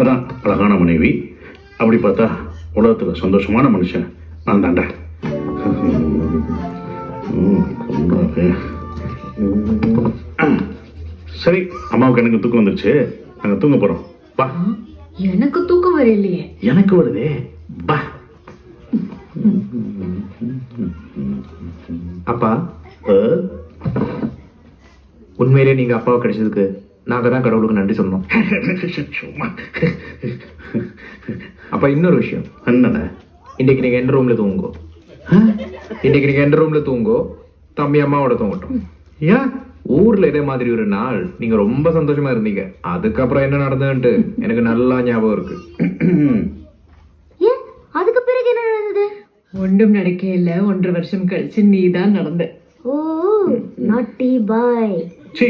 அதான் அழகான மனைவி. அப்படி பார்த்தா உலகத்துல சந்தோஷமான மனுஷன் நான் தாண்டா. சரி, அம்மாவுக்கு எனக்கு தூக்கம் வந்துருச்சு, நாங்க தூங்க போறோம். பா. எனக்கு தூக்கம் வரலையே. எனக்கு வருதே. பா. அப்பா, உண்மையிலே நீங்க அப்பாவை கிடைச்சதுக்கு நாங்க தான் கடவுளுக்கு நன்றி சொன்னோம். அப்ப இன்னொரு விஷயம் என்னண்ணே, இன்னைக்கு நீங்க எந்த ரூம்ல தூங்கோ. இன்னைக்கு நீங்க எந்த ரூம்ல தூங்கோ, தம்பி அம்மாவோட தூங்கட்டும். ஏன் ஊர்ல இதே மாதிரி ஒரு நாள் நீங்க ரொம்ப சந்தோஷமா இருந்தீங்க. அதுக்கப்புறம் என்ன நடந்ததுன்ட்டு எனக்கு நல்லா ஞாபகம் இருக்கு. ஏன் அதுக்கு பிறகு என்ன நடந்தது? ஒன்றும் நடக்க இல்ல. 1.5 வருஷம் கழிச்சு நீ தான் நடந்த. ஓ நாட்டி பாய். சீ